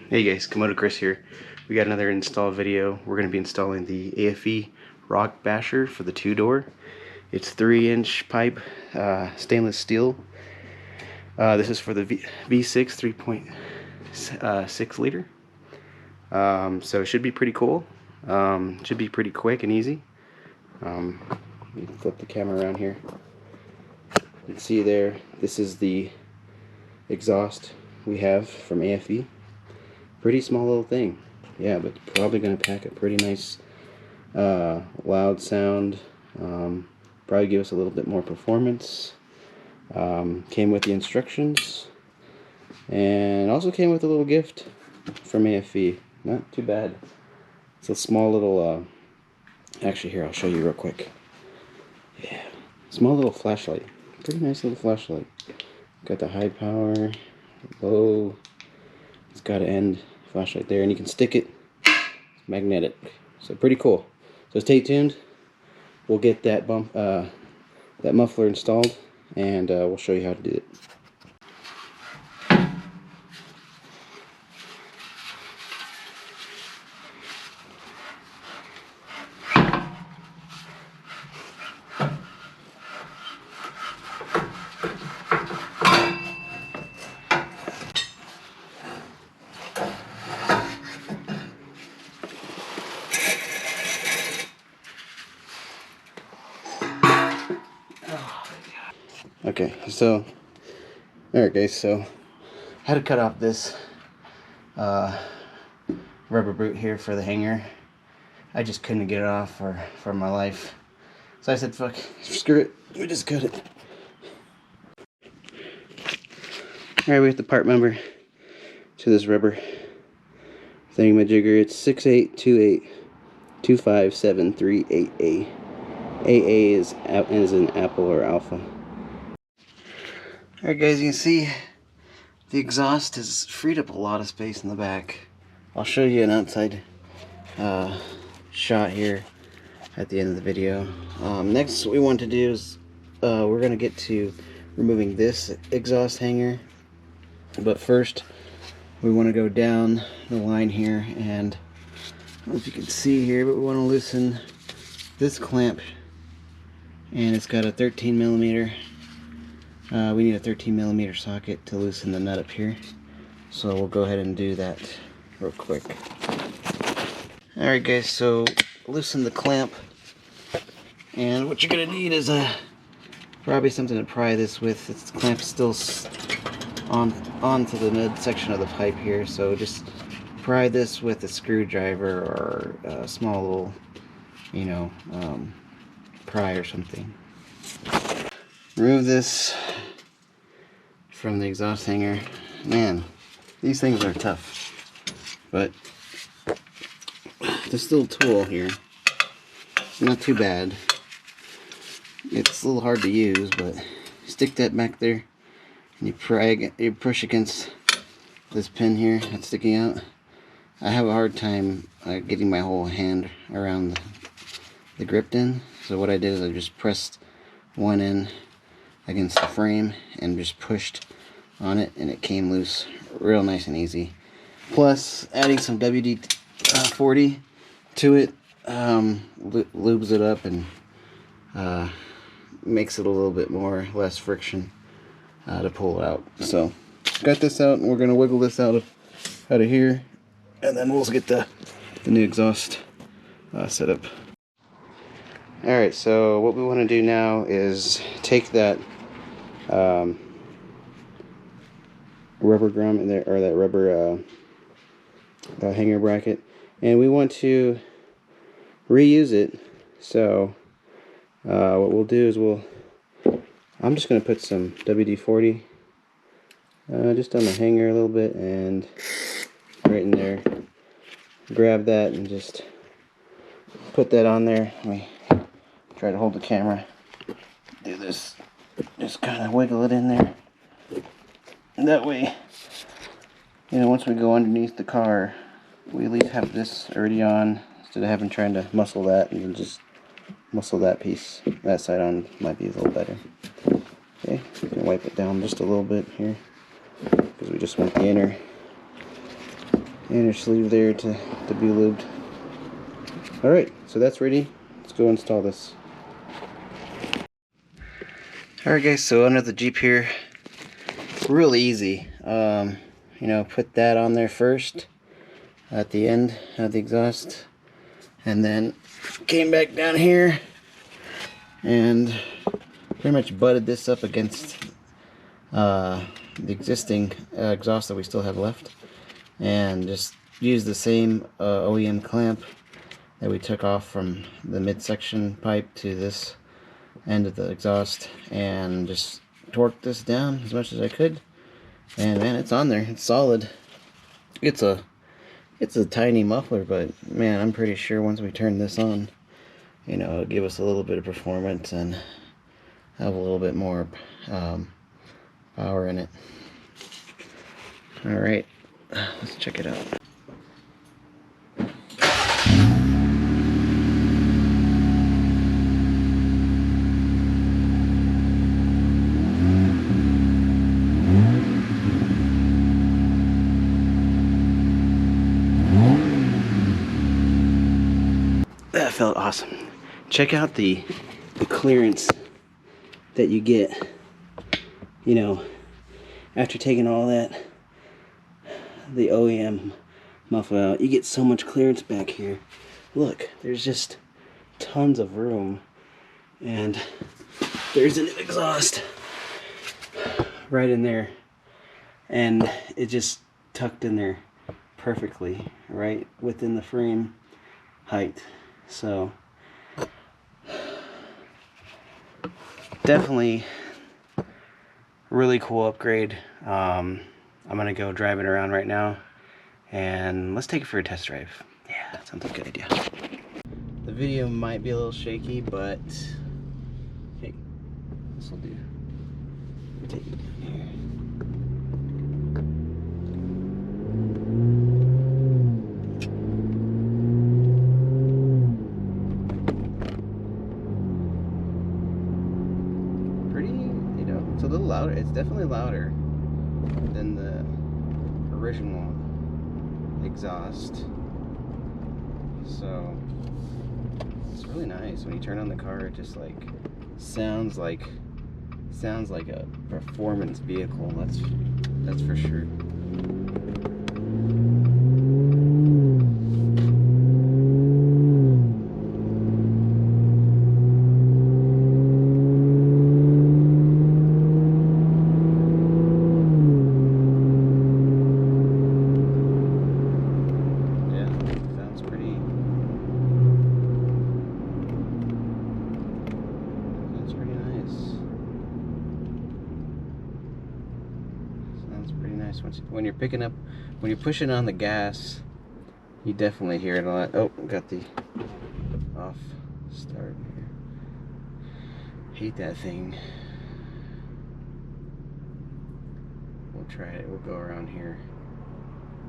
Hey guys, Komodo Chris here. We got another install video. We're going to be installing the aFe rock basher for the 2-door. It's 3-inch pipe, stainless steel. This is for the V6 3.6 liter. So it should be pretty cool. Should be pretty quick and easy. Let me flip the camera around here. You can see there, this is the exhaust we have from aFe. Pretty small little thing, yeah, but probably going to pack a pretty nice loud sound. Probably give us a little bit more performance. Came with the instructions, and also came with a little gift from aFe. Not too bad. It's a small little actually, here, I'll show you real quick. Yeah, small little flashlight. Pretty nice little flashlight. Got the high power, low. It's got an end flashlight there, and you can stick it. It's magnetic, so pretty cool. So stay tuned. We'll get that that muffler installed, and we'll show you how to do it. Okay, so alright guys, so I had to cut off this rubber boot here for the hanger. I just couldn't get it off for my life. So I said, fuck, screw it, we just cut it. Alright, we have the part number to this rubber thingamajigger. It's 68282573AA. AA is in Apple or Alpha. Alright guys, you can see the exhaust has freed up a lot of space in the back. I'll show you an outside shot here at the end of the video. Next what we want to do is we're going to get to removing this exhaust hanger. But first we want to go down the line here, and I don't know if you can see here, but we want to loosen this clamp, and it's got a 13mm. We need a 13mm socket to loosen the nut up here, so we'll go ahead and do that real quick. Alright guys, so loosen the clamp, and what you're going to need is probably something to pry this with. The clamp's still onto the mid section of the pipe here, so just pry this with a screwdriver or a small little, you know, pry or something. Remove this from the exhaust hanger. Man, these things are tough, but there's still a tool here. Not too bad. It's a little hard to use, but stick that back there, and you push against this pin here that's sticking out. I have a hard time getting my whole hand around the grip in, so what I did is I just pressed one end against the frame and just pushed on it, and it came loose real nice and easy. Plus, adding some WD-40 to it lubes it up and makes it a little bit less friction to pull it out. So got this out, and we're gonna wiggle this out of here, and then we'll get the new exhaust set up. Alright, so what we want to do now is take that rubber drum in there, or that rubber hanger bracket, and we want to reuse it. So what we'll do is I'm just going to put some WD-40 just on the hanger a little bit, and right in there. Grab that and just put that on there. Let me try to hold the camera. Do this. Just kind of wiggle it in there. And that way, you know, once we go underneath the car, we at least have this already on, instead of trying to muscle that, and then just muscle that piece, that side on might be a little better. Okay, we can wipe it down just a little bit here, because we just want the inner inner sleeve there to be lubed. Alright, so that's ready. Let's go install this. Alright guys, so under the Jeep here, real easy. You know, put that on there first at the end of the exhaust, and then came back down here and pretty much butted this up against the existing exhaust that we still have left, and just used the same OEM clamp that we took off from the midsection pipe to this end of the exhaust, and just torqued this down as much as I could. And man, it's on there. It's solid. It's a tiny muffler, but man, I'm pretty sure once we turn this on, you know, it'll give us a little bit of performance and have a little bit more power in it. All right, let's check it out. That felt awesome. Check out the clearance that you get, you know, after taking all that, the OEM muffler out. You get so much clearance back here. Look, there's just tons of room, and there's an exhaust right in there, and it just tucked in there perfectly, right within the frame height. So definitely really cool upgrade. I'm gonna go drive it around right now, and let's take it for a test drive. Yeah, that sounds like a good idea. The video might be a little shaky, but hey, this will do. We'll take it down here. It's a little louder. It's definitely louder than the original exhaust. So it's really nice. When you turn on the car, it just like sounds like a performance vehicle. That's for sure. When you're pushing on the gas, you definitely hear it a lot. Oh, got the off start here. Hate that thing. We'll try it. We'll go around here.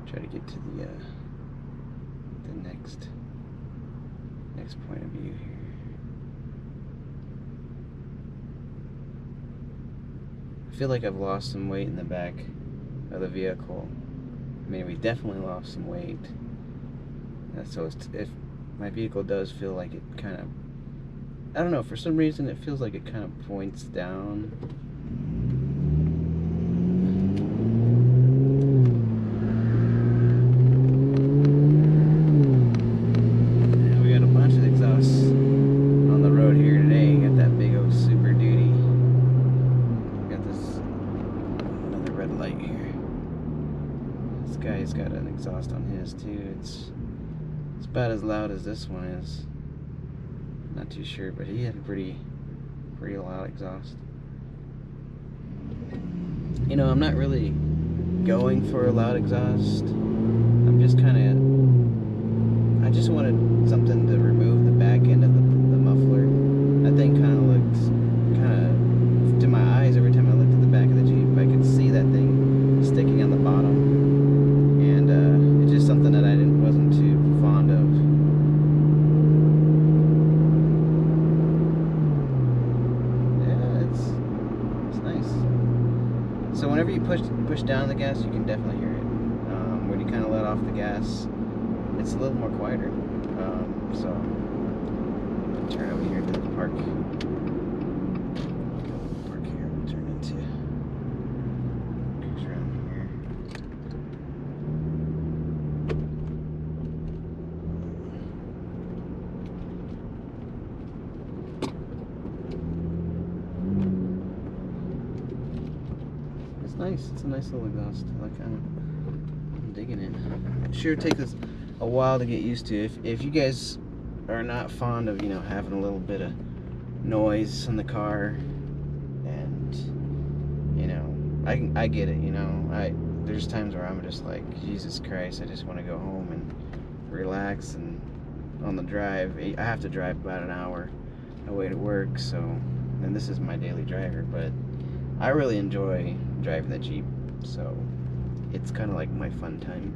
Try to get to the next point of view here. I feel like I've lost some weight in the back of the vehicle. I mean, we definitely lost some weight. So if my vehicle does feel like it kind of, I don't know, for some reason it feels like it kind of points down. And we got a bunch of exhausts on the road here today. Got that big old Super Duty. Got this another red light here. This guy's got an exhaust on his too. It's about as loud as this one is. Not too sure, but he had a pretty loud exhaust. You know, I'm not really going for a loud exhaust. I'm just I just wanted something to remove the back end of the muffler. That thing kind of looked to my eyes, every time I looked at the back of the Jeep, I could see that thing sticking on the bottom, and it's just something that I wasn't too fond of. Yeah, it's nice. So whenever you push down the gas, you can definitely hear it. When you kind of let off the gas, it's a little more quieter. So turn over here to the park. Park here. We'll turn into cruise around here. It's nice. It's a nice little exhaust. I'm digging it. It sure takes us a while to get used to. If you guys are not fond of, you know, having a little bit of noise in the car, and you know, I get it, you know, there's times where I'm just like, Jesus Christ, I just want to go home and relax. And on the drive, I have to drive about an hour away to work, so, and this is my daily driver, but I really enjoy driving the Jeep, so it's kind of like my fun time.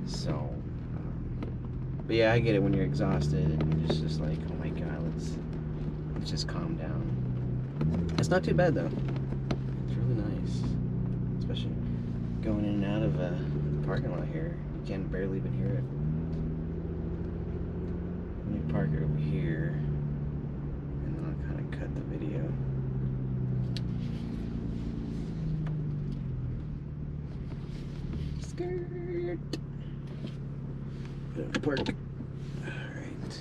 So but yeah, I get it when you're exhausted and you're just like, oh my god, let's just calm down. It's not too bad though. It's really nice, especially going in and out of a parking lot here. You can barely even hear it. Let me park it over here, and then I'll kind of cut the video. Skirt. Park. Alright.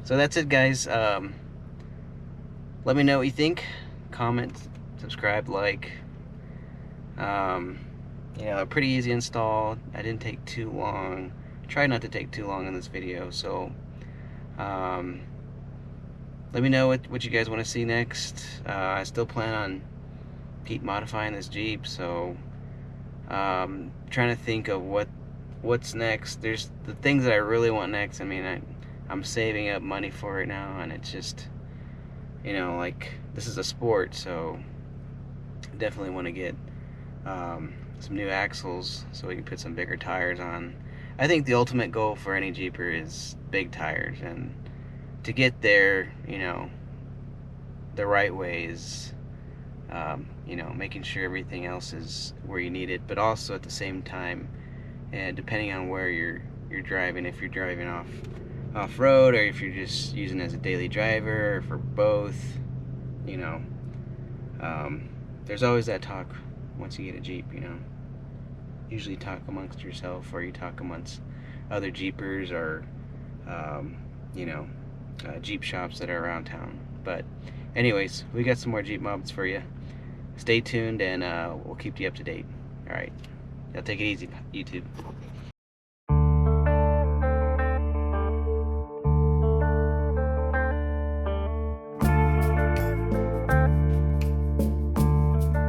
So that's it, guys. Let me know what you think. Comment, subscribe, like. You know, pretty easy install. I didn't take too long. Try not to take too long in this video. So let me know what you guys want to see next. I still plan on keep modifying this Jeep, so trying to think of what's next. There's the things that I really want next. I mean, I'm saving up money for it now, and it's just, you know, like, this is a sport, so definitely want to get some new axles so we can put some bigger tires on. I think the ultimate goal for any Jeeper is big tires, and to get there, you know, the right way is you know, making sure everything else is where you need it, but also at the same time, and depending on where you're driving, if you're driving off-road, or if you're just using it as a daily driver, or for both, you know, there's always that talk once you get a Jeep, you know. Usually talk amongst yourself, or you talk amongst other Jeepers, or you know, Jeep shops that are around town. But anyways, we got some more Jeep mobs for you. Stay tuned, and we'll keep you up to date. Alright, y'all take it easy, YouTube.